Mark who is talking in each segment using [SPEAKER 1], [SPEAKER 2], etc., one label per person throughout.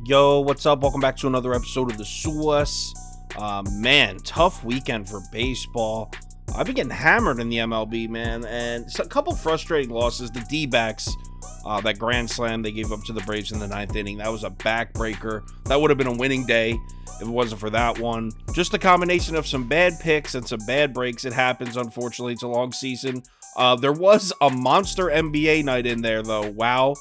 [SPEAKER 1] Yo, what's up? Welcome back to another episode of the Sauce. Man, tough weekend for baseball. I've been getting hammered in the MLB, man, and it's a couple frustrating losses. The D-backs, that grand slam they gave up to the Braves in the ninth inning, that was a backbreaker. That would have been a winning day if it wasn't for that one. Just a combination of some bad picks and some bad breaks. It happens, unfortunately. It's a long season. There was a monster NBA night in there, though. Wow.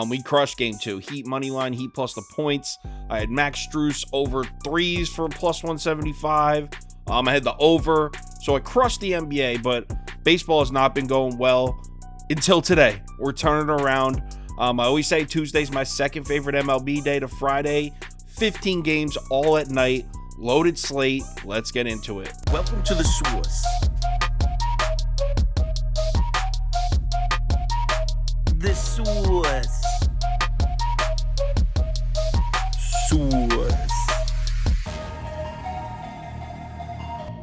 [SPEAKER 1] We crushed game 2. Heat money line, Heat plus the points. I had Max Strus over threes for plus 175. I had the over. So I crushed the NBA, but baseball has not been going well until today. We're turning around. I always say Tuesday's my second favorite MLB day to Friday. 15 games all at night. Loaded slate. Let's get into it.
[SPEAKER 2] Welcome to the Sauce. The Sauce.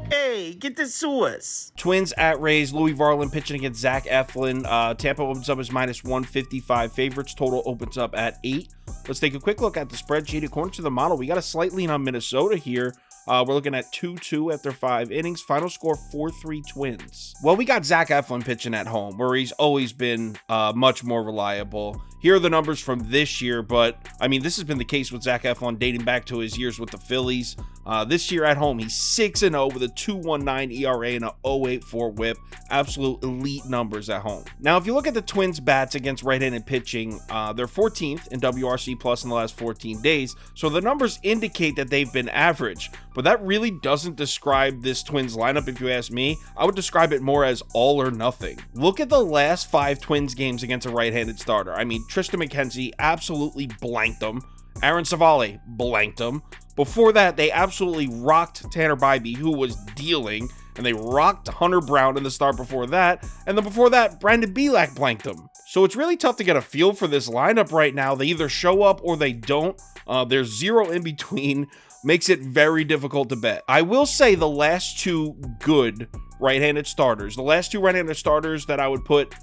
[SPEAKER 2] Hey, get the Sauce.
[SPEAKER 1] Twins at Rays. Louis Varland pitching against Zach Eflin. Tampa opens up as minus 155 favorites. Total opens up at 8. Let's take a quick look at the spreadsheet. According to the model, we got a slight lean on Minnesota here. We're looking at 2-2 after 5 innings. Final score 4-3 Twins. Well, we got Zach Eflin pitching at home, where he's always been much more reliable. Here are the numbers from this year, but I mean, this has been the case with Zach Eflin dating back to his years with the Phillies. This year at home, he's 6-0 with a 2.19 ERA and a 0.84 WHIP. Absolute elite numbers at home. Now, if you look at the Twins' bats against right-handed pitching, they're 14th in WRC plus in the last 14 days, so the numbers indicate that they've been average. But that really doesn't describe this Twins lineup, if you ask me. I would describe it more as all or nothing. Look at the last 5 Twins games against a right-handed starter. I mean, Tristan McKenzie absolutely blanked them. Aaron Savale blanked them. Before that, they absolutely rocked Tanner Bybee, who was dealing, and they rocked Hunter Brown in the start before that, and then before that, Brandon Bielak blanked them. So it's really tough to get a feel for this lineup right now. They either show up or they don't. There's zero in between. Makes it very difficult to bet. I will say the last 2 good right-handed starters, the last 2 right-handed starters that I would put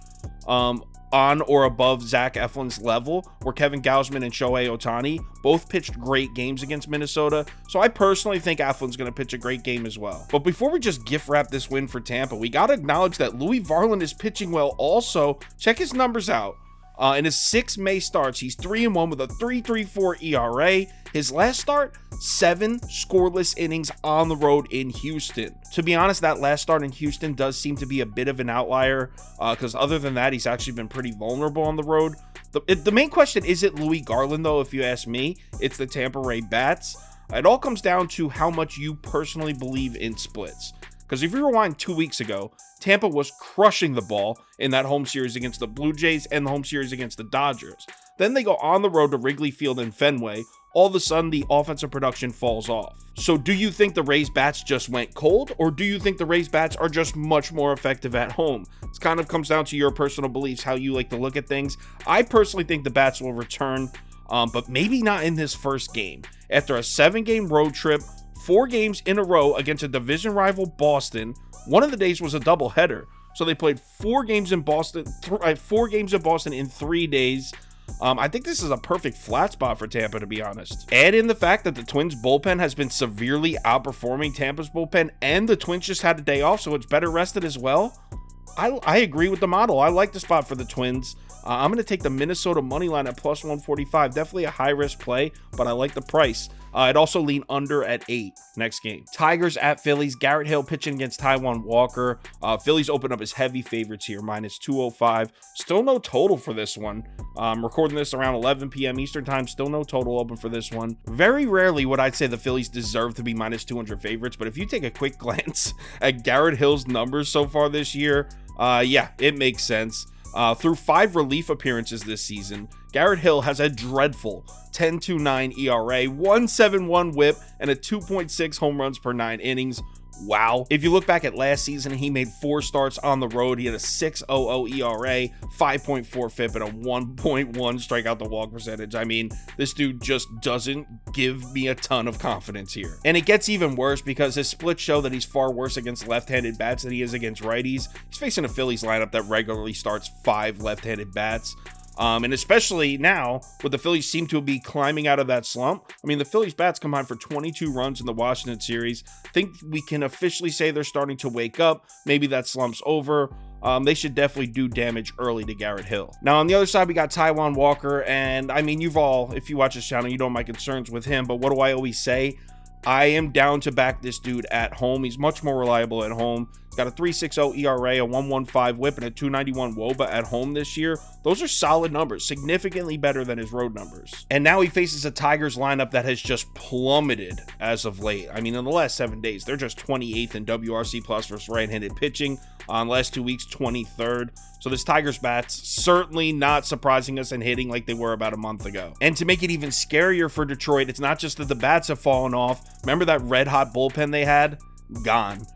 [SPEAKER 1] on or above Zach Eflin's level were Kevin Gausman and Shohei Ohtani. Both pitched great games against Minnesota, so I personally think Eflin's going to pitch a great game as well. But before we just gift wrap this win for Tampa, we got to acknowledge that Louis Varland is pitching well also. Check his numbers out. In his 6 May starts, he's 3-1 with a 3.34 ERA. His last start, 7 scoreless innings on the road in Houston. To be honest, that last start in Houston does seem to be a bit of an outlier, because other than that, he's actually been pretty vulnerable on the road. The main question isn't Louis Garland, though, if you ask me. It's the Tampa Ray bats. It all comes down to how much you personally believe in splits. Because if you rewind 2 weeks ago, Tampa was crushing the ball in that home series against the Blue Jays and the home series against the Dodgers. Then they go on the road to Wrigley Field in Fenway. All of a sudden, the offensive production falls off. So do you think the Rays bats just went cold, or do you think the Rays bats are just much more effective at home? It kind of comes down to your personal beliefs, how you like to look at things. I personally think the bats will return, but maybe not in this first game. After a 7-game road trip, 4 games in a row against a division rival Boston. One of the days was a doubleheader. So they played 4 games in Boston, 4 games in Boston in 3 days. I think this is a perfect flat spot for Tampa, to be honest. Add in the fact that the Twins bullpen has been severely outperforming Tampa's bullpen, and the Twins just had a day off, so it's better rested as well. I agree with the model. I like the spot for the Twins. I'm going to take the Minnesota money line at plus 145. Definitely a high-risk play, but I like the price. I'd also lean under at 8 next game. Tigers at Phillies. Garrett Hill pitching against Taijuan Walker. Phillies open up as heavy favorites here, minus 205. Still no total for this one. I'm recording this around 11 p.m. Eastern time. Still no total open for this one. Very rarely would I say the Phillies deserve to be minus 200 favorites, but if you take a quick glance at Garrett Hill's numbers so far this year, yeah, it makes sense. Through 5 relief appearances this season, Garrett Hill has a dreadful 10.29 ERA, 1.71 WHIP, and a 2.6 home runs per 9 innings. Wow. If you look back at last season, he made 4 starts on the road. He had a 6.00 ERA, 5.4 FIP, and a 1.1 strikeout to walk percentage. I mean, this dude just doesn't give me a ton of confidence here. And it gets even worse because his splits show that he's far worse against left-handed bats than he is against righties. He's facing a Phillies lineup that regularly starts 5 left-handed bats. And especially now, with the Phillies seem to be climbing out of that slump. I mean, the Phillies bats combined for 22 runs in the Washington series. I think we can officially say they're starting to wake up. Maybe that slump's over. They should definitely do damage early to Garrett Hill. Now, on the other side, we got Taijuan Walker. And I mean, if you watch this channel, you know my concerns with him. But what do I always say? I am down to back this dude at home. He's much more reliable at home. He's got a 3.60 ERA, a 1.15 whip, and a 2.91 WOBA at home this year. Those are solid numbers, significantly better than his road numbers. And now he faces a Tigers lineup that has just plummeted as of late. I mean, in the last 7 days, they're just 28th in WRC plus versus right-handed pitching. Last 2 weeks, 23rd. So this Tigers bats certainly not surprising us and hitting like they were about a month ago. And to make it even scarier for Detroit, it's not just that the bats have fallen off. Remember that red-hot bullpen they had? Gone.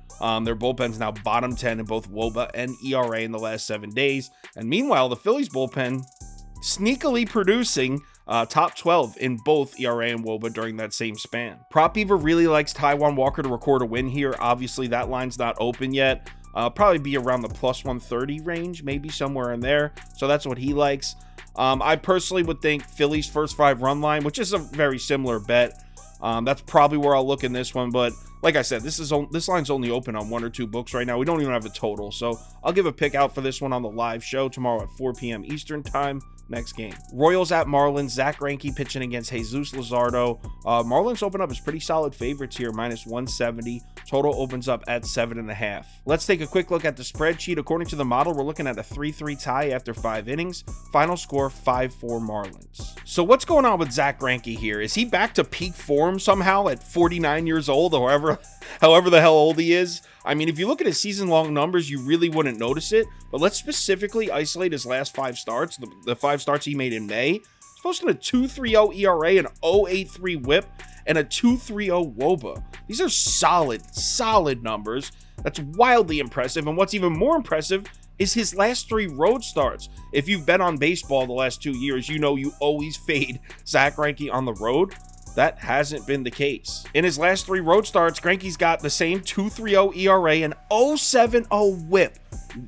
[SPEAKER 1] Their bullpen's now bottom 10 in both WOBA and ERA in the last 7 days. And meanwhile, the Phillies bullpen sneakily producing top 12 in both ERA and WOBA during that same span. Prop Beaver really likes Taijuan Walker to record a win here. Obviously, that line's not open yet. Probably be around the plus 130 range, maybe somewhere in there. So that's what he likes. I personally would think Phillies first 5 run line, which is a very similar bet. That's probably where I'll look in this one. But like I said, this line's only open on 1 or 2 books right now. We don't even have a total. So I'll give a pick out for this one on the live show tomorrow at 4 p.m. Eastern time. Next game. Royals at Marlins. Zach Greinke pitching against Jesus Luzardo. Marlins open up as pretty solid favorites here, minus 170. Total opens up at 7.5. Let's take a quick look at the spreadsheet. According to the model, we're looking at a 3-3 tie after 5 innings. Final score 5-4 Marlins. So what's going on with Zach Greinke here? Is he back to peak form somehow at 49 years old, or however the hell old he is? I mean, if you look at his season-long numbers, you really wouldn't notice it. But let's specifically isolate his last 5 starts, the 5 starts he made in May. He's posting a 2.30 ERA, an 0.83 whip, and a 2.30 WOBA. These are solid numbers. That's wildly impressive. And what's even more impressive is his last 3 road starts. If you've been on baseball the last 2 years, you know you always fade Zach Greinke on the road. That hasn't been the case. In his last 3 road starts, Greinke's got the same 2.30 ERA and 0.70 whip.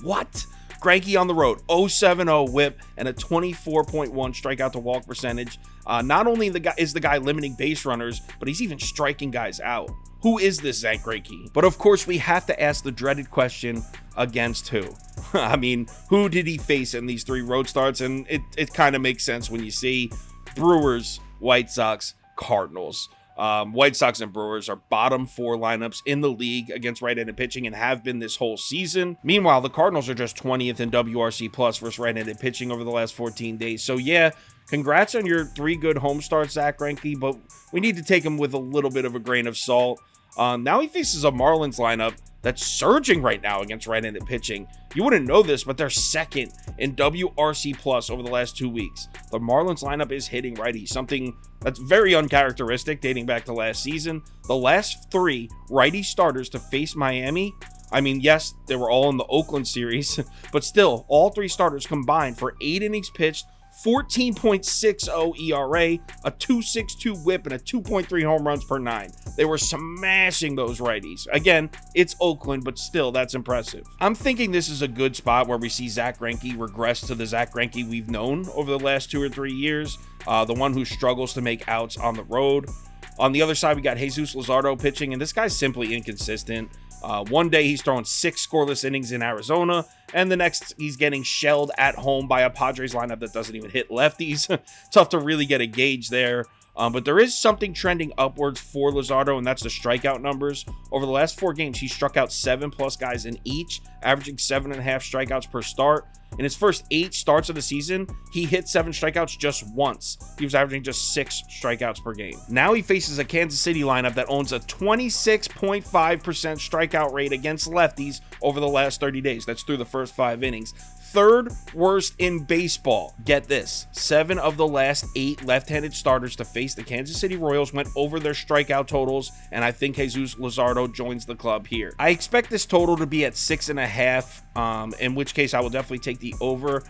[SPEAKER 1] What? Greinke on the road, 0.70 whip and a 24.1 strikeout to walk percentage. Not only is the guy limiting base runners, but he's even striking guys out. Who is this Zach Greinke? But of course, we have to ask the dreaded question, against who? I mean, who did he face in these 3 road starts? And it kind of makes sense when you see Brewers, White Sox, Cardinals. White Sox and Brewers are bottom 4 lineups in the league against right-handed pitching and have been this whole season. Meanwhile, the Cardinals are just 20th in WRC plus versus right-handed pitching over the last 14 days. So yeah, congrats on your 3 good home starts, Zach Greinke, but we need to take him with a little bit of a grain of salt. Now he faces a Marlins lineup that's surging right now against right-handed pitching. You wouldn't know this, but they're 2nd in WRC plus over the last 2 weeks. The Marlins lineup is hitting righty, something that's very uncharacteristic dating back to last season. The last 3 righty starters to face Miami, I mean, yes, they were all in the Oakland series, but still, all 3 starters combined for 8 innings pitched, 14.60 ERA, a 2.62 whip, and a 2.3 home runs per 9. They were smashing those righties. Again, it's Oakland, but still, that's impressive. I'm thinking this is a good spot where we see Zach Greinke regress to the Zach Greinke we've known over the last 2 or 3 years, the one who struggles to make outs on the road. On the other side, we got Jesus Luzardo pitching, and this guy's simply inconsistent. One day he's throwing 6 scoreless innings in Arizona, and the next he's getting shelled at home by a Padres lineup that doesn't even hit lefties. Tough to really get a gauge there. But there is something trending upwards for Luzardo, and that's the strikeout numbers. Over the last 4 games, he struck out 7+ guys in each, averaging 7.5 strikeouts per start. In his first 8 starts of the season, he hit 7 strikeouts just once. He was averaging just 6 strikeouts per game. Now he faces a Kansas City lineup that owns a 26.5% strikeout rate against lefties over the last 30 days. That's through the first 5 innings. 3rd worst in baseball. Get this, 7 of the last 8 left-handed starters to face the Kansas City Royals went over their strikeout totals, and I think Jesus Luzardo joins the club here. I expect this total to be at 6.5, in which case I will definitely take the over.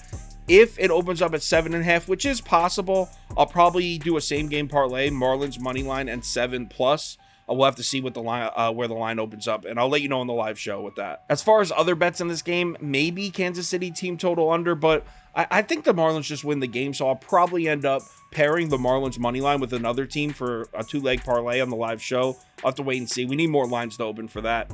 [SPEAKER 1] If it opens up at 7.5, which is possible, I'll probably do a same game parlay, Marlins money line and 7+. We'll have to see what the line, where the line opens up, and I'll let you know on the live show with that. As far as other bets in this game, maybe Kansas City team total under, but I think the Marlins just win the game, so I'll probably end up pairing the Marlins money line with another team for a 2-leg parlay on the live show. I'll have to wait and see. We need more lines to open for that.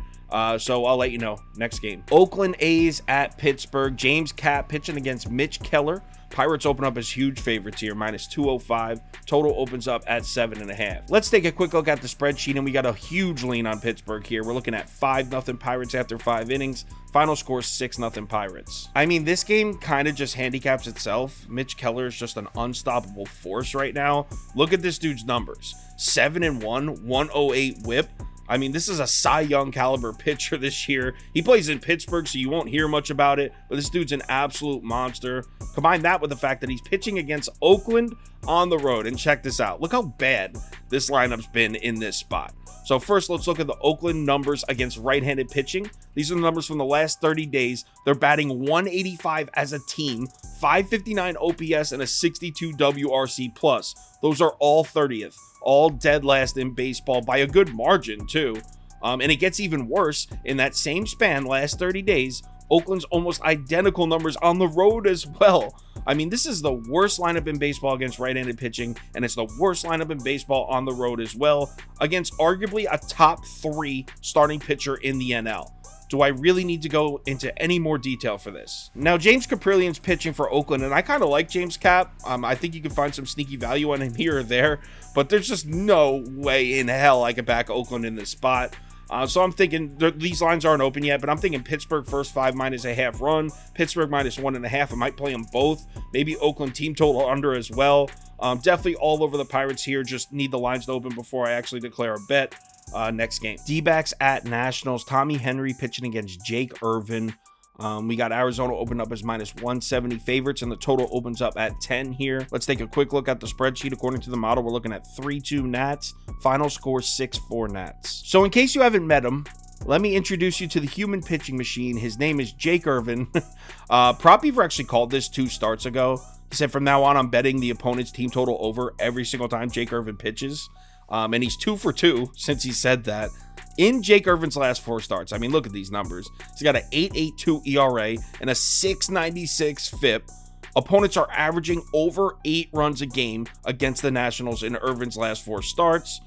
[SPEAKER 1] So I'll let you know next game. Oakland A's at Pittsburgh. James Kapp pitching against Mitch Keller. Pirates open up as huge favorites here, minus 205. Total opens up at 7.5. Let's take a quick look at the spreadsheet, and we got a huge lean on Pittsburgh here. We're looking at 5-0 Pirates after 5 innings. Final score 6-0 Pirates. I mean, this game kind of just handicaps itself. Mitch Keller is just an unstoppable force right now. Look at this dude's numbers. 7-1, 108 whip. I mean, this is a Cy Young caliber pitcher this year. He plays in Pittsburgh, so you won't hear much about it, but this dude's an absolute monster. Combine that with the fact that he's pitching against Oakland on the road, and check this out. Look how bad this lineup's been in this spot. So first, let's look at the Oakland numbers against right-handed pitching. These are the numbers from the last 30 days. They're batting 185 as a team, 559 OPS, and a 62 WRC+. Those are all 30th. All dead last in baseball by a good margin too. And it gets even worse. In that same span, last 30 days, Oakland's almost identical numbers on the road as well. I mean, this is the worst lineup in baseball against right-handed pitching, and it's the worst lineup in baseball on the road as well, against arguably a top 3 starting pitcher in the NL. Do I really need to go into any more detail for this? Now, James Caprillian's pitching for Oakland, and I kind of like James Kapp. I think you can find some sneaky value on him here or there, but there's just no way in hell I could back Oakland in this spot. So I'm thinking these lines aren't open yet, but I'm thinking Pittsburgh first 5 minus a half run, Pittsburgh minus 1.5. I might play them both. Maybe Oakland team total under as well. Definitely all over the Pirates here. Just need the lines to open before I actually declare a bet. Next game. D-backs at Nationals. Tommy Henry pitching against Jake Irvin. We got Arizona opened up as minus 170 favorites, and the total opens up at 10 here. Let's take a quick look at the spreadsheet. According to the model, we're looking at 3-2 Nats. Final score 6-4 Nats. So in case you haven't met him, let me introduce you to the human pitching machine. His name is Jake Irvin. Prop Beaver actually called this 2 starts ago. He said from now on, I'm betting the opponent's team total over every single time Jake Irvin pitches. And he's 2 for 2 since he said that. In Jake Irvin's last 4 starts, I mean, look at these numbers. He's got an 8.82 ERA and a 6.96 FIP. Opponents are averaging over 8 runs a game against the Nationals in Irvin's last 4 starts.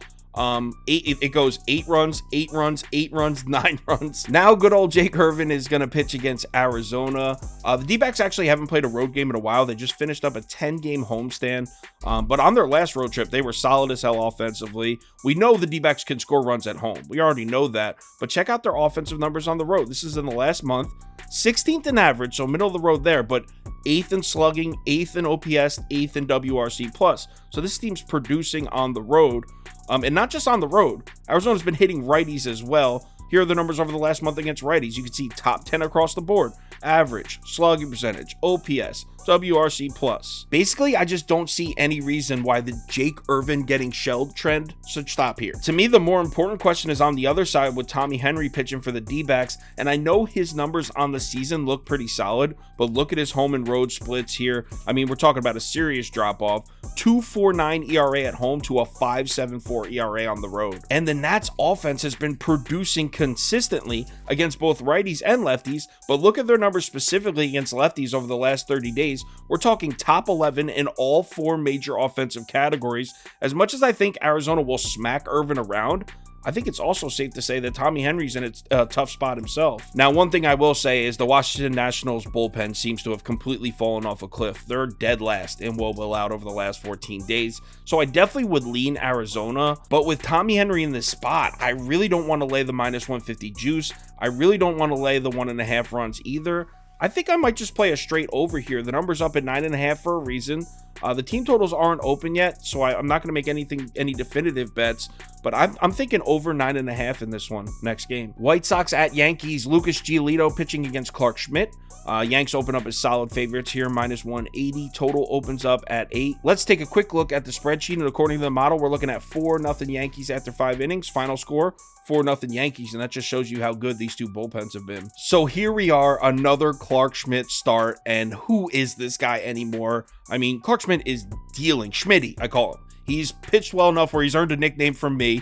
[SPEAKER 1] It goes 8 runs, 8 runs, 8 runs, 9 runs. Now good old Jake Irvin is going to pitch against Arizona. The D-backs actually haven't played a road game in a while. They just finished up a 10-game homestand. But on their last road trip, they were solid as hell offensively. We know the D-backs can score runs at home. We already know that. But check out their offensive numbers on the road. This is in the last month. 16th in average, so middle of the road there, but 8th in slugging, 8th in OPS, 8th in WRC+. So this team's producing on the road. And not just on the road. Arizona's been hitting righties as well. Here are the numbers over the last month against righties. You can see top 10 across the board. Average, slugging percentage, OPS, WRC+. Basically, I just don't see any reason why the Jake Irvin getting shelled trend should stop here. To me, the more important question is on the other side with Tommy Henry pitching for the D-backs, and I know his numbers on the season look pretty solid, but look at his home and road splits here. I mean, we're talking about a serious drop-off. 2.49 ERA at home to a 5.74 ERA on the road. And the Nats offense has been producing consistently against both righties and lefties, but look at their numbers specifically against lefties over the last 30 days. We're talking top 11 in all 4 major offensive categories. As much as I think Arizona will smack Irvin around, I think it's also safe to say that Tommy Henry's in a tough spot himself. Now, one thing I will say is the Washington Nationals bullpen seems to have completely fallen off a cliff. They're dead last in WOBA allowed over the last 14 days. So I definitely would lean Arizona, but with Tommy Henry in this spot, I really don't want to lay the minus 150 juice. I really don't want to lay the 1.5 runs either. I think I might just play a straight over here. The number's up at 9.5 for a reason. The team totals aren't open yet, so I'm not going to make any definitive bets, but I'm thinking over 9.5 in this one next game. White Sox at Yankees. Lucas Giolito pitching against Clark Schmidt. Yanks open up as solid favorites here, minus 180. Total opens up at 8. Let's take a quick look at the spreadsheet, and according to the model, we're looking at 4-0 Yankees after 5 innings. Final score, 4-0 Yankees, and that just shows you how good these 2 bullpens have been. So here we are, another Clark Schmidt start, and who is this guy anymore? I mean, Clark Schmidt is dealing. Schmitty, I call him. He's pitched well enough where he's earned a nickname from me.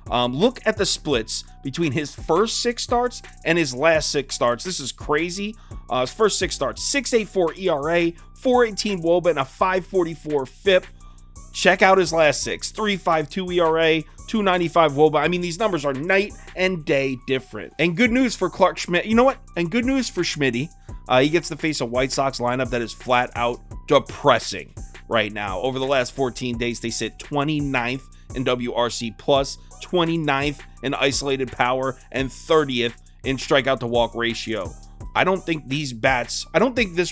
[SPEAKER 1] Look at the splits between his first 6 starts and his last 6 starts. This is crazy. His first 6 starts, 6.84 ERA, 4.18 WOBA, and a 5.44 FIP. Check out his last 6, 3.52 ERA, 2.95 WOBA. I mean, these numbers are night and day different. And good news for Clark Schmidt. You know what? And good news for Schmitty. He gets to face a White Sox lineup that is flat out depressing right now. Over the last 14 days, they sit 29th in WRC+, 29th in isolated power, and 30th in strikeout to walk ratio. I don't think this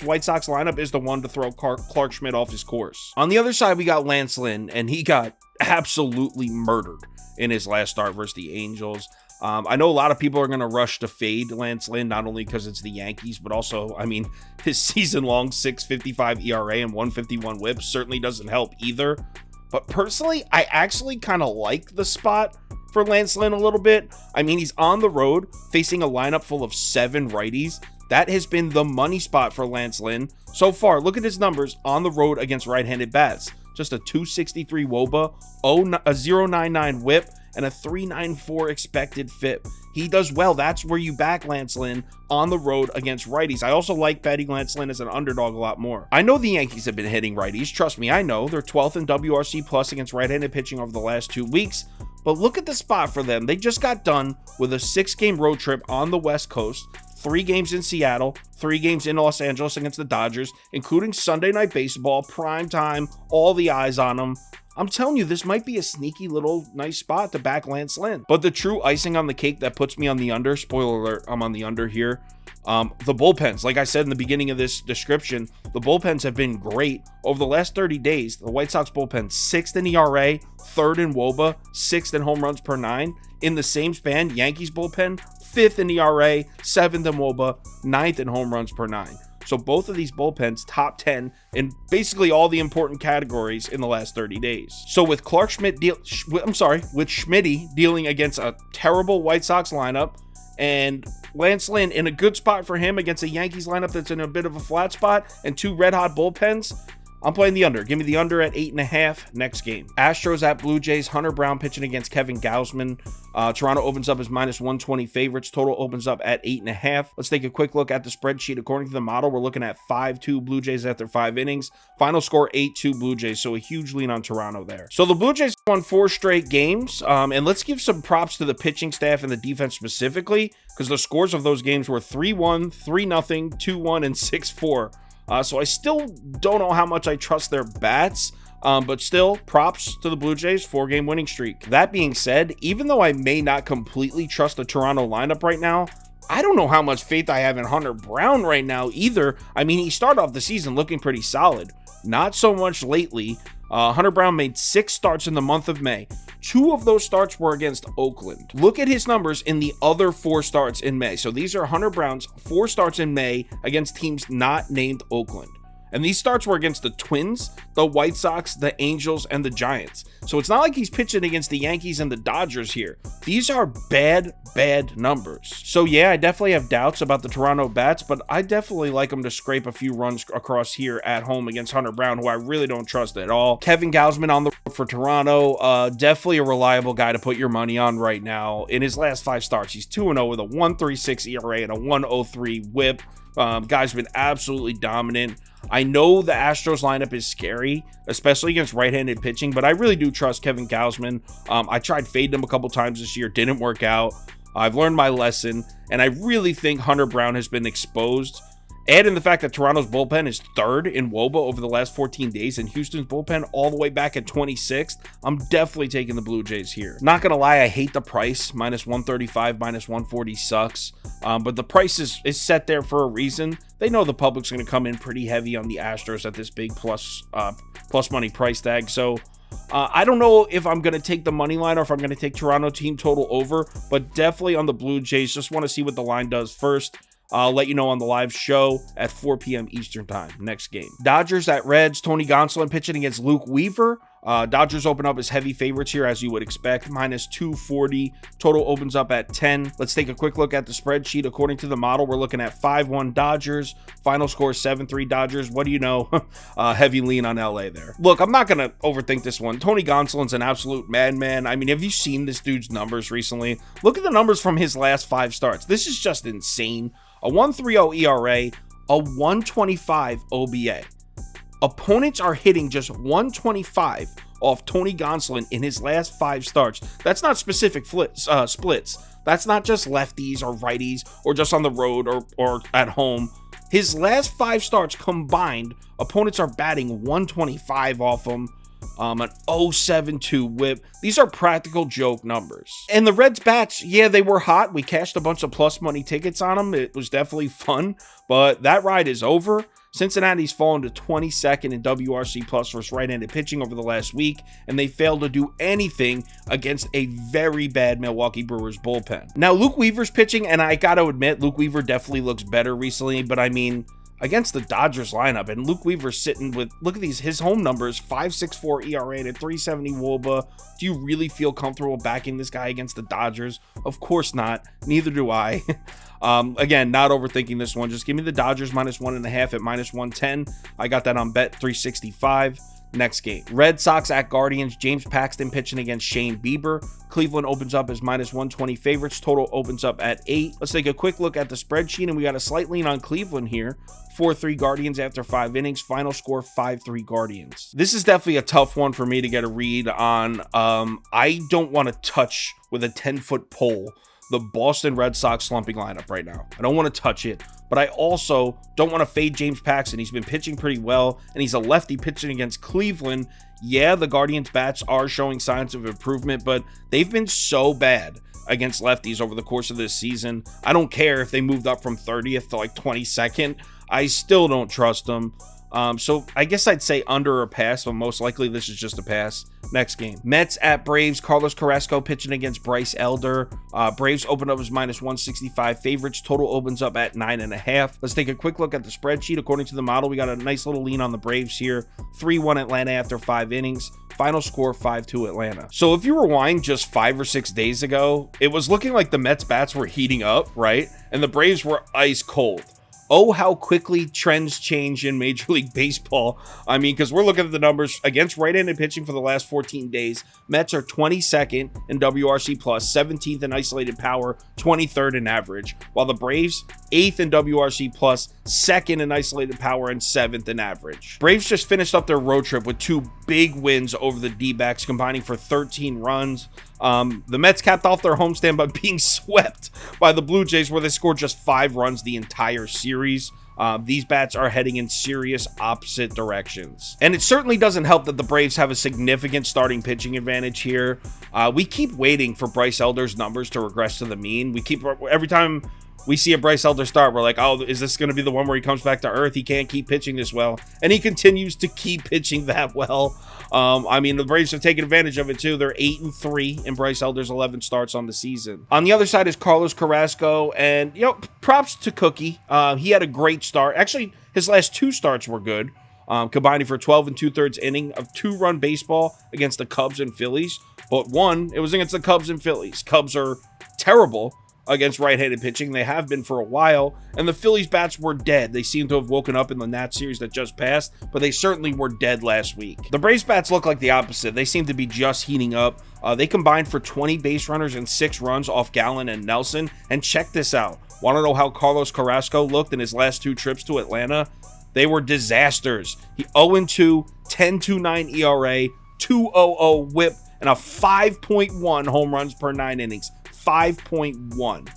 [SPEAKER 1] White Sox lineup is the one to throw Clark Schmidt off his course. On the other side, we got Lance Lynn, and he got absolutely murdered in his last start versus the Angels. I know a lot of people are going to rush to fade Lance Lynn, not only because it's the Yankees, but also, I mean, his season-long 6.55 ERA and 151 WHIP certainly doesn't help either. But personally, I actually kind of like the spot for Lance Lynn a little bit. I mean, he's on the road facing a lineup full of 7 righties. That has been the money spot for Lance Lynn so far. Look at his numbers on the road against right-handed bats. Just a 2.63 WOBA, a 0.99 WHIP, and a 3.94 expected FIP. He does well. That's where you back Lance Lynn on the road against righties. I also like betting Lance Lynn as an underdog a lot more. I know the Yankees have been hitting righties. Trust me, I know. They're 12th in WRC+ against right-handed pitching over the last 2 weeks. But look at the spot for them. They just got done with a 6-game road trip on the West Coast. 3 games in Seattle, 3 games in Los Angeles against the Dodgers, including Sunday Night Baseball, prime time, all the eyes on them. I'm telling you, this might be a sneaky little nice spot to back Lance Lynn. But the true icing on the cake that puts me on the under, spoiler alert, I'm on the under here. The bullpens, like I said in the beginning of this description, the bullpens have been great. Over the last 30 days, the White Sox bullpen 6th in ERA, 3rd in WOBA, 6th in home runs per 9. In the same span, Yankees bullpen 5th in ERA, 7th in WOBA, 9th in home runs per 9. So both of these bullpens top 10 in basically all the important categories in the last 30 days. So with with Schmitty dealing against a terrible White Sox lineup and Lance Lynn in a good spot for him against a Yankees lineup that's in a bit of a flat spot and 2 red-hot bullpens, I'm playing the under. Give me the under at 8.5 next game. Astros at Blue Jays. Hunter Brown pitching against Kevin Gausman. Toronto opens up as -120 favorites. Total opens up at 8.5. Let's take a quick look at the spreadsheet. According to the model, we're looking at 5-2 Blue Jays after 5 innings. Final score 8-2 Blue Jays. So a huge lean on Toronto there. So the Blue Jays won 4 straight games. And let's give some props to the pitching staff and the defense specifically, because the scores of those games were 3-1, 3-0, 2-1, and 6-4. So I still don't know how much I trust their bats, but still, props to the Blue Jays, 4-game winning streak. That being said, even though I may not completely trust the Toronto lineup right now, I don't know how much faith I have in Hunter Brown right now either. I mean, he started off the season looking pretty solid. Not so much lately. Hunter Brown made 6 starts in the month of May. 2 of those starts were against Oakland. Look at his numbers in the other 4 starts in May. So these are Hunter Brown's 4 starts in May against teams not named Oakland. And these starts were against the Twins, the White Sox, the Angels, and the Giants. So it's not like he's pitching against the Yankees and the Dodgers here. These are bad numbers. So yeah, I definitely have doubts about the Toronto bats, but I definitely like them to scrape a few runs across here at home against Hunter Brown, who I really don't trust at all. Kevin Gausman on the road for Toronto, definitely a reliable guy to put your money on right now. In his last 5 starts, he's 2-0 with a 1.36 ERA and a 1.03 WHIP. Guy's been absolutely dominant. I know the Astros lineup is scary, especially against right-handed pitching, but I really do trust Kevin Gausman. I tried fading him a couple times this year, didn't work out. I've learned my lesson, and I really think Hunter Brown has been exposed. Add in the fact that Toronto's bullpen is 3rd in WOBA over the last 14 days, and Houston's bullpen all the way back at 26th. I'm definitely taking the Blue Jays here. Not going to lie, I hate the price. -135, -140 sucks. But the price is set there for a reason. They know the public's going to come in pretty heavy on the Astros at this big plus money price tag. So I don't know if I'm going to take the money line or if I'm going to take Toronto team total over, but definitely on the Blue Jays. Just want to see what the line does first. I'll let you know on the live show at 4 p.m. Eastern time next game. Dodgers at Reds. Tony Gonsolin pitching against Luke Weaver. Dodgers open up as heavy favorites here, as you would expect, minus 240. Total opens up at 10. Let's take a quick look at the spreadsheet. According to the model, we're looking at 5-1 Dodgers. Final score 7-3 Dodgers. What do you know? Heavy lean on LA there. Look, I'm not going to overthink this one. Tony Gonsolin's an absolute madman. I mean, have you seen this dude's numbers recently? Look at the numbers from his last 5 starts. This is just insane. A 1.30 ERA, a 125 OBA. Opponents are hitting just 125 off Tony Gonsolin in his last 5 starts. That's not specific splits. That's not just lefties or righties or just on the road or at home. His last 5 starts combined, opponents are batting 125 off him. An 0.72 whip. These are practical joke numbers. And the Reds bats, yeah, they were hot. We cashed a bunch of plus money tickets on them. It was definitely fun, but that ride is over. Cincinnati's fallen to 22nd in WRC plus versus right-handed pitching over the last week, and they failed to do anything against a very bad Milwaukee Brewers bullpen. Now, Luke Weaver's pitching, and I gotta admit, Luke Weaver definitely looks better recently, but I mean, against the Dodgers lineup, and Luke Weaver's sitting with, look at his home numbers, 5.64 ERA and a 3.70 WOBA. Do you really feel comfortable backing this guy against the Dodgers? Of course not. Neither do I. Again, not overthinking this one. Just give me the Dodgers minus 1.5 at minus 110. I got that on bet 365. Next game, Red Sox at Guardians. James Paxton pitching against Shane Bieber. Cleveland opens up as minus 120 favorites. Total opens up at 8. Let's take a quick look at the spreadsheet, and we got a slight lean on Cleveland here. 4-3 Guardians after 5 innings. Final score 5-3 Guardians. This is definitely a tough one for me to get a read on. I don't want to touch with a 10-foot pole the Boston Red Sox slumping lineup right now. I don't want to touch it, but I also don't want to fade James Paxton. He's been pitching pretty well, and he's a lefty pitching against Cleveland. Yeah, the Guardians bats are showing signs of improvement, but they've been so bad against lefties over the course of this season. I don't care if they moved up from 30th to like 22nd. I still don't trust them. So I guess I'd say under or pass, but most likely this is just a pass. Next game, Mets at Braves. Carlos Carrasco pitching against Bryce Elder. Braves open up as minus 165 favorites. Total opens up at 9.5. Let's take a quick look at the spreadsheet. According to the model, we got a nice little lean on the Braves here. 3-1 Atlanta after 5 innings. Final score 5-2 Atlanta. So if you rewind just 5 or 6 days ago, it was looking like the Mets bats were heating up, right? And the Braves were ice cold. Oh, how quickly trends change in Major League Baseball. I mean, because we're looking at the numbers against right-handed pitching for the last 14 days. Mets are 22nd in WRC+, 17th in isolated power, 23rd in average, while the Braves, 8th in WRC+, 2nd in isolated power, and 7th in average. Braves just finished up their road trip with 2 big wins over the D-backs, combining for 13 runs. The Mets capped off their homestand by being swept by the Blue Jays, where they scored just 5 runs the entire series. These bats are heading in serious opposite directions. And it certainly doesn't help that the Braves have a significant starting pitching advantage here. We keep waiting for Bryce Elder's numbers to regress to the mean. Every time we see a Bryce Elder start, we're like, oh, is this going to be the one where he comes back to earth? He can't keep pitching this well. And he continues to keep pitching that well. I mean, the Braves have taken advantage of it too. They're 8-3 in Bryce Elder's 11 starts on the season. On the other side is Carlos Carrasco, and, you know, props to Cookie. He had a great start. Actually, his last 2 starts were good, combining for 12 2/3 inning of 2-run baseball against the Cubs and Phillies. But one, it was against the Cubs and Phillies. Cubs are terrible against right-handed pitching. They have been for a while, and the Phillies bats were dead. They seem to have woken up in the Nats series that just passed, but they certainly were dead last week. The Braves bats look like the opposite. They seem to be just heating up. They combined for 20 base runners and 6 runs off Gallen and Nelson. And check this out. Want to know how Carlos Carrasco looked in his last 2 trips to Atlanta? They were disasters. He 0-2, 10.29 ERA, 2.00 whip, and a 5.1 home runs per 9 innings. 5.1.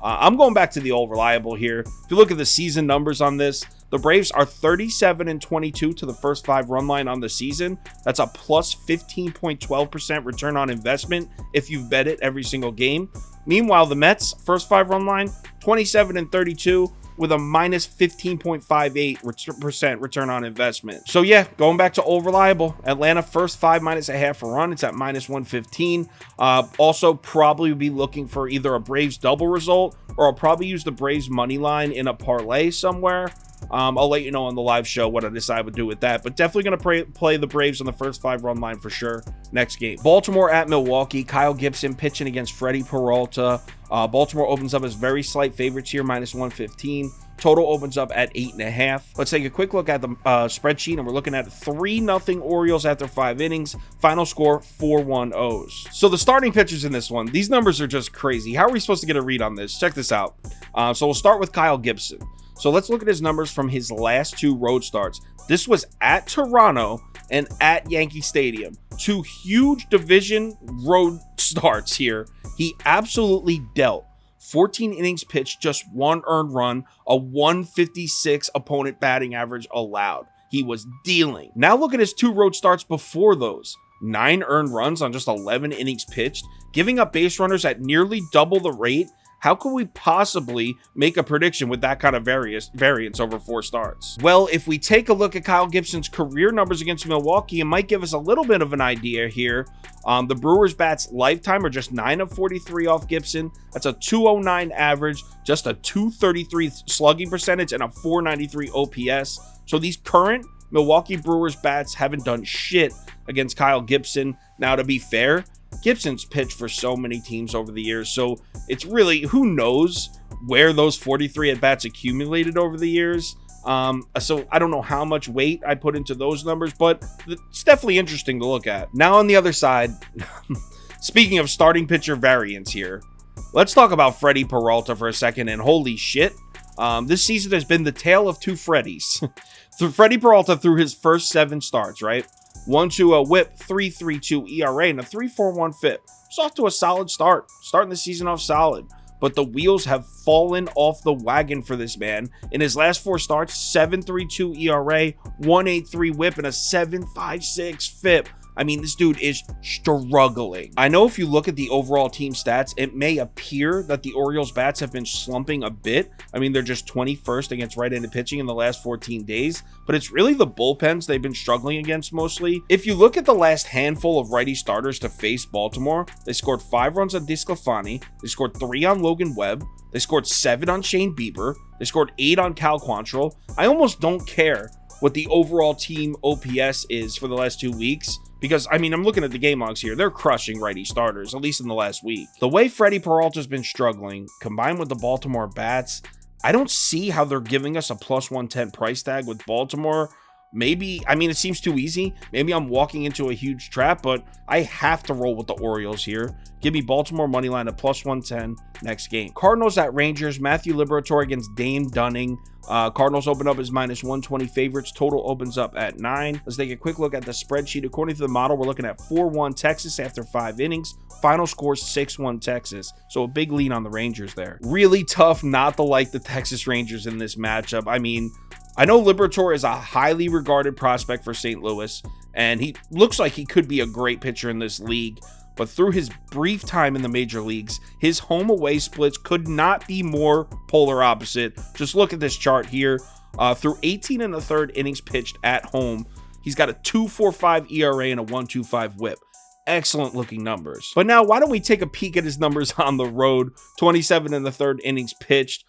[SPEAKER 1] I'm going back to the old reliable here. If you look at the season numbers on this, the Braves are 37-22 to the first 5 run line on the season. That's a plus 15.12% return on investment if you've bet it every single game. Meanwhile, the Mets, first 5 run line, 27-32 with a minus 15.58% return on investment. So yeah, going back to old reliable, Atlanta first 5 minus a half a run. It's at minus 115. Also probably be looking for either a Braves double result, or I'll probably use the Braves money line in a parlay somewhere. I'll let you know on the live show what I decide to do with that, but definitely going to play the Braves on the first 5-run line for sure next game. Baltimore at Milwaukee. Kyle Gibson pitching against Freddie Peralta. Baltimore opens up as very slight favorites here, -115. Total opens up at 8.5. Let's take a quick look at the spreadsheet, and we're looking at 3-0 Orioles after 5 innings. Final score 4-1 O's. So the starting pitchers in this one, these numbers are just crazy. How are we supposed to get a read on this? Check this out. So we'll start with Kyle Gibson. So let's look at his numbers from his last 2 road starts. This was at Toronto and at Yankee Stadium. 2 huge division road starts here. He absolutely dealt. 14 innings pitched, just 1 earned run, a 156 opponent batting average allowed. He was dealing. Now look at his 2 road starts before those. 9 earned runs on just 11 innings pitched, giving up base runners at nearly double the rate. How could we possibly make a prediction with that kind of variance over 4 starts? Well, if we take a look at Kyle Gibson's career numbers against Milwaukee, it might give us a little bit of an idea here. The Brewers bats lifetime are just 9 of 43 off Gibson. That's a 209 average, just a 233 slugging percentage, and a 493 OPS. So these current Milwaukee Brewers bats haven't done shit against Kyle Gibson. Now, to be fair, Gibson's pitched for so many teams over the years, so it's really, who knows where those 43 at-bats accumulated over the years. So I don't know how much weight I put into those numbers, but it's definitely interesting to look at. Now on the other side, speaking of starting pitcher variance here, let's talk about Freddie Peralta for a second, and holy shit, this season has been the tale of 2 Freddies. Freddie Peralta through his first 7 starts, right? 1.2 whip, 3.32 ERA, and a 3.41 FIP. It's off to a solid start. Starting the season off solid. But the wheels have fallen off the wagon for this man. In his last 4 starts, 7.32 ERA, 1.83 whip, and a 7.56 FIP. I mean, this dude is struggling. I know if you look at the overall team stats, it may appear that the Orioles bats have been slumping a bit. I mean, they're just 21st against right-handed pitching in the last 14 days, but it's really the bullpens they've been struggling against mostly. If you look at the last handful of righty starters to face Baltimore, they scored 5 runs on DeSclafani, they scored 3 on Logan Webb, they scored 7 on Shane Bieber, they scored 8 on Cal Quantrill. I almost don't care what the overall team OPS is for the last 2 weeks, because, I mean, I'm looking at the game logs here. They're crushing righty starters, at least in the last week. The way Freddie Peralta's been struggling, combined with the Baltimore bats, I don't see how they're giving us a +110 price tag with Baltimore. Maybe, I mean, it seems too easy. Maybe I'm walking into a huge trap, but I have to roll with the Orioles here. Give me Baltimore moneyline at +110 next game. Cardinals at Rangers. Matthew Liberatore against Dane Dunning. Cardinals open up as -120 favorites. Total opens up at 9. Let's take a quick look at the spreadsheet. According to the model, we're looking at 4-1 Texas after 5 innings. Final score 6-1 Texas. So a big lead on the Rangers there. Really tough not to like the Texas Rangers in this matchup. I mean, I know Liberatore is a highly regarded prospect for St. Louis, and he looks like he could be a great pitcher in this league. But through his brief time in the major leagues, his home-away splits could not be more polar opposite. Just look at this chart here. Through 18 1/3 innings pitched at home, he's got a 2.45 ERA and a 1.25 whip. Excellent looking numbers. But now, why don't we take a peek at his numbers on the road? 27 1/3 innings pitched.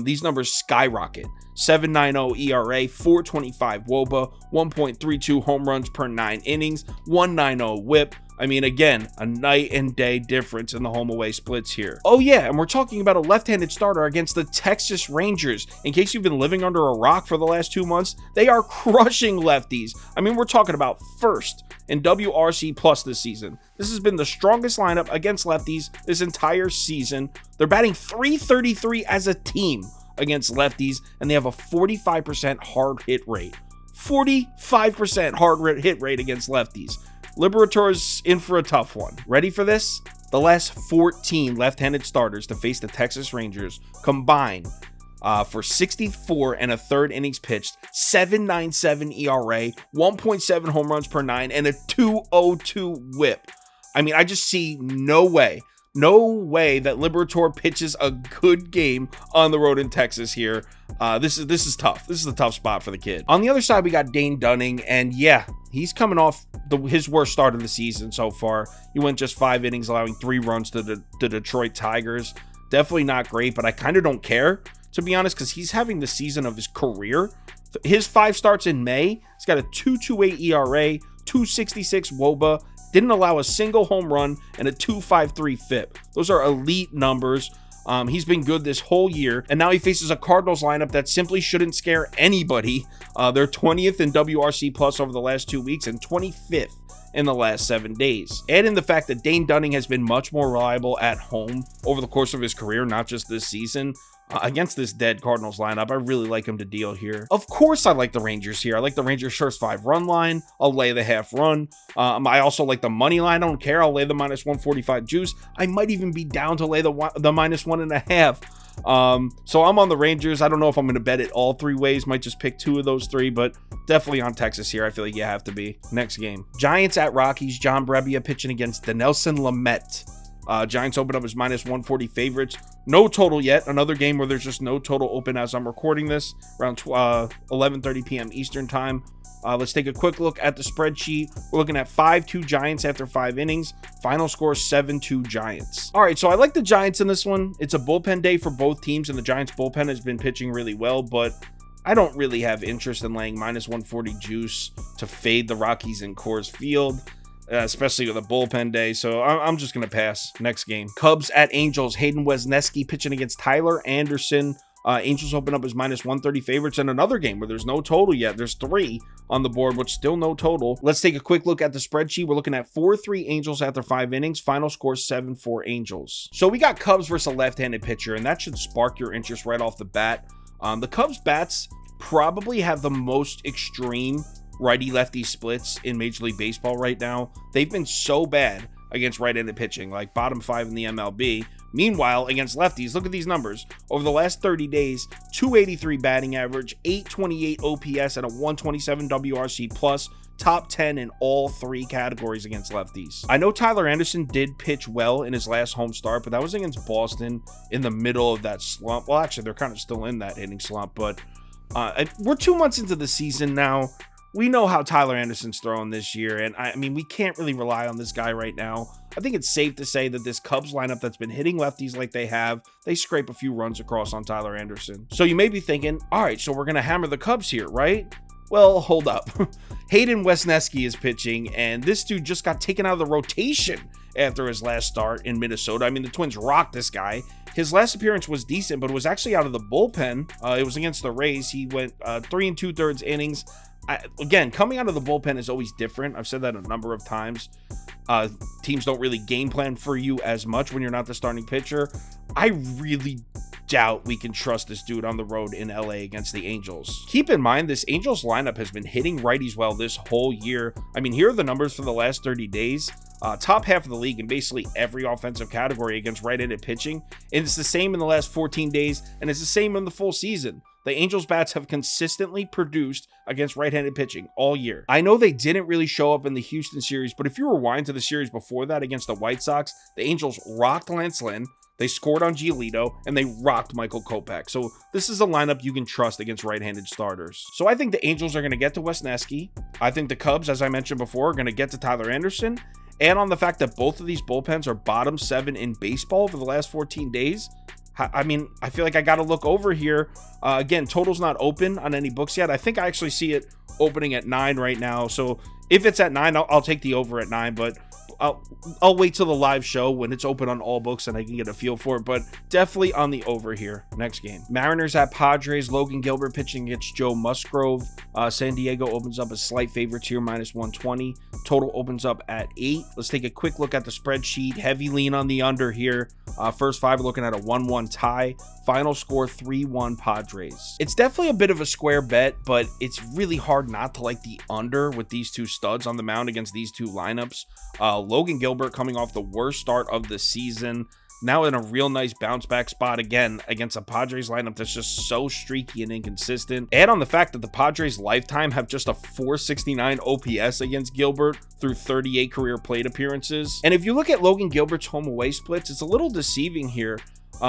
[SPEAKER 1] These numbers skyrocket. 7.90 ERA, 4.25 WOBA, 1.32 home runs per 9 innings, 1.90 whip. I mean, again, a night and day difference in the home away splits here. Oh yeah, and we're talking about a left-handed starter against the Texas Rangers. In case you've been living under a rock for the last 2 months, they are crushing lefties. I mean, we're talking about first in WRC plus this season. This has been the strongest lineup against lefties this entire season. They're batting .333 as a team against lefties, and they have a 45% hard hit rate. 45% hard hit rate against lefties. Liberatore's in for a tough one. Ready for this? The last 14 left-handed starters to face the Texas Rangers combined for 64 1/3 innings pitched, 7.97 ERA, 1.7 home runs per 9, and a 2.02 whip. I mean, I just see no way that Liberatore pitches a good game on the road in Texas here. This is tough. This is a tough spot for the kid. On the other side, we got Dane Dunning, and yeah, he's coming off his worst start of the season so far. He went just 5 innings, allowing 3 runs to the Detroit Tigers. Definitely not great, but I kind of don't care to be honest, because he's having the season of his career. His 5 starts in May, he's got a 2.28 ERA, 2.66 WOBA, didn't allow a single home run, and a 2.53 FIP. Those are elite numbers. He's been good this whole year, and now he faces a Cardinals lineup that simply shouldn't scare anybody. They're 20th in WRC plus over the last 2 weeks and 25th in the last 7 days. Add in the fact that Dane Dunning has been much more reliable at home over the course of his career, not just this season. Against this dead Cardinals lineup, I really like him to deal here. Of course, I like the Rangers here. I like the Rangers' first 5 run line. I'll lay the half run. I also like the money line. I don't care. I'll lay the minus 145 juice. I might even be down to lay the minus 1.5. So I'm on the Rangers. I don't know if I'm going to bet it all 3 ways. Might just pick 2 of those 3, but definitely on Texas here. I feel like you have to be. Next game. Giants at Rockies. John Brebbia pitching against Dinelson Lamet. Giants open up as minus 140 favorites. No total yet. Another game where there's just no total open as I'm recording this, around 11:30 p.m. Eastern time. Let's take a quick look at the spreadsheet. We're looking at 5-2 Giants after 5 innings. Final score 7-2 Giants. All right, so I like the Giants in this one. It's a bullpen day for both teams, and the Giants bullpen has been pitching really well, but I don't really have interest in laying minus 140 juice to fade the Rockies in Coors Field. Especially with a bullpen day, so I'm just going to pass. Next game. Cubs at Angels. Hayden Wesneski pitching against Tyler Anderson. Angels open up as minus 130 favorites in another game where there's no total yet. There's 3 on the board, but still no total. Let's take a quick look at the spreadsheet. We're looking at 4-3 Angels after 5 innings. Final score 7-4 Angels. So we got Cubs versus a left-handed pitcher, and that should spark your interest right off the bat. The Cubs bats probably have the most extreme righty-lefty splits in Major League Baseball right now. They've been so bad against right-handed pitching, like bottom 5 in the MLB. Meanwhile, against lefties, look at these numbers. Over the last 30 days, 283 batting average, 828 OPS, and a 127 WRC plus, top 10 in all 3 categories against lefties. I know Tyler Anderson did pitch well in his last home start, but that was against Boston in the middle of that slump. Well, actually, they're kind of still in that hitting slump, but we're 2 months into the season now. We know how Tyler Anderson's throwing this year, and I mean, we can't really rely on this guy right now. I think it's safe to say that this Cubs lineup that's been hitting lefties like they have, they scrape a few runs across on Tyler Anderson. So you may be thinking, all right, so we're going to hammer the Cubs here, right? Well, hold up. Hayden Wesneski is pitching, and this dude just got taken out of the rotation after his last start in Minnesota. I mean, the Twins rocked this guy. His last appearance was decent, but it was actually out of the bullpen. It was against the Rays. He went 3 2/3 innings. Again, coming out of the bullpen is always different. I've said that a number of times. Teams don't really game plan for you as much when you're not the starting pitcher. I really doubt we can trust this dude on the road in LA against the Angels. Keep in mind, this Angels lineup has been hitting righties well this whole year. I mean, here are the numbers for the last 30 days. Top half of the league in basically every offensive category against right-handed pitching. And it's the same in the last 14 days, and it's the same in the full season. The Angels bats have consistently produced against right-handed pitching all year. I know they didn't really show up in the Houston series, but if you rewind to the series before that against the White Sox, the Angels rocked Lance Lynn, they scored on Giolito, and they rocked Michael Kopech. So this is a lineup you can trust against right-handed starters. So I think the Angels are going to get to Wesneski. I think the Cubs, as I mentioned before, are going to get to Tyler Anderson. And on the fact that both of these bullpens are bottom 7 in baseball for the last 14 days, I mean, I feel like I got to look over here. Again, total's not open on any books yet. I think I actually see it opening at 9 right now. So if it's at 9, I'll take the over at 9, but I'll wait till the live show when it's open on all books and I can get a feel for it, but definitely on the over here. Next game. Mariners at Padres. Logan Gilbert pitching against Joe Musgrove. San Diego opens up a slight favorite here, minus 120. Total opens up at 8. Let's take a quick look at the spreadsheet. Heavy lean on the under here. First 5 are looking at a 1-1 tie. Final score 3-1 Padres. It's definitely a bit of a square bet, but it's really hard not to like the under with these two studs on the mound against these two lineups. Logan Gilbert coming off the worst start of the season, now in a real nice bounce back spot again against a Padres lineup that's just so streaky and inconsistent. Add on the fact that the Padres lifetime have just a 469 OPS against Gilbert through 38 career plate appearances. And if you look at Logan Gilbert's home away splits, it's a little deceiving here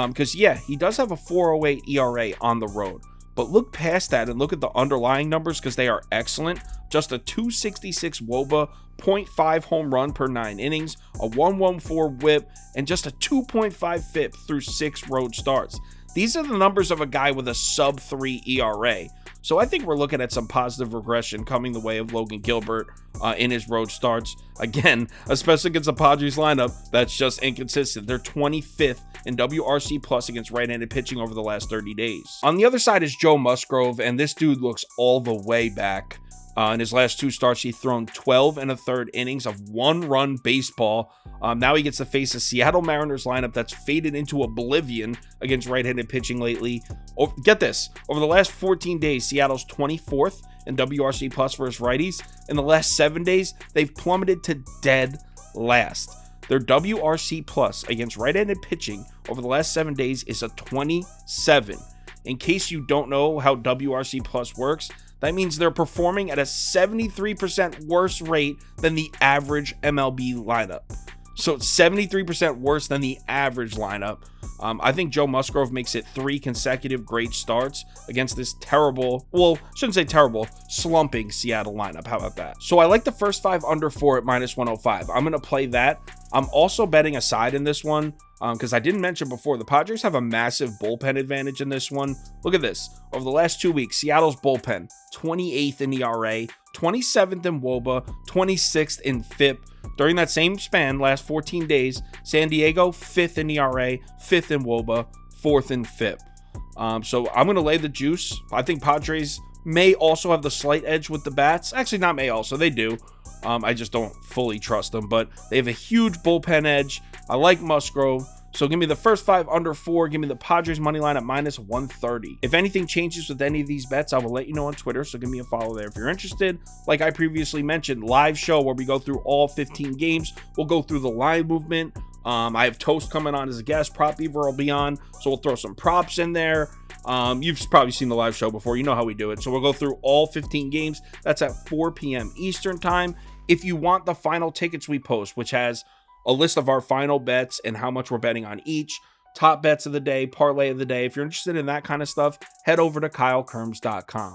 [SPEAKER 1] because yeah, he does have a 4.08 ERA on the road. But look past that and look at the underlying numbers because they are excellent. Just a 266 WOBA, 0.5 home run per 9 innings, a 114 whip, and just a 2.5 FIP through 6 road starts. These are the numbers of a guy with a sub-3 ERA. So I think we're looking at some positive regression coming the way of Logan Gilbert in his road starts. Again, especially against the Padres lineup that's just inconsistent. They're 25th in WRC plus against right-handed pitching over the last 30 days. On the other side is Joe Musgrove, and this dude looks all the way back. In his last 2 starts, he's thrown 12 1/3 innings of 1-run baseball. Now he gets to face a Seattle Mariners lineup that's faded into oblivion against right-handed pitching lately. Get this, over the last 14 days, Seattle's 24th in WRC plus versus righties. In the last 7 days, they've plummeted to dead last. Their WRC plus against right-handed pitching over the last 7 days is a 27. In case you don't know how WRC plus works, that means they're performing at a 73% worse rate than the average MLB lineup. So it's 73% worse than the average lineup. I think Joe Musgrove makes it 3 consecutive great starts against this terrible, well, shouldn't say terrible, slumping Seattle lineup. How about that? So I like the first 5 under 4 at -105. I'm going to play that. I'm also betting a side in this one because I didn't mention before, the Padres have a massive bullpen advantage in this one. Look at this. Over the last 2 weeks, Seattle's bullpen, 28th in ERA, 27th in WOBA, 26th in FIP. During that same span, last 14 days, San Diego, 5th in ERA, 5th in WOBA, 4th in FIP. So I'm going to lay the juice. I think Padres may also have the slight edge with the bats. Actually, not may also. They do. I just don't fully trust them, but they have a huge bullpen edge. I like Musgrove. So give me the first 5 under 4. Give me the Padres money line at -130. If anything changes with any of these bets, I will let you know on Twitter. So give me a follow there if you're interested. Like I previously mentioned, live show where we go through all 15 games. We'll go through the line movement. I have Toast coming on as a guest. Prop Beaver will be on. So we'll throw some props in there. You've probably seen the live show before. You know how we do it. So we'll go through all 15 games. That's at 4 p.m. Eastern time. If you want the final tickets we post, which has a list of our final bets and how much we're betting on each, top bets of the day, parlay of the day. If you're interested in that kind of stuff, head over to KyleKirms.com.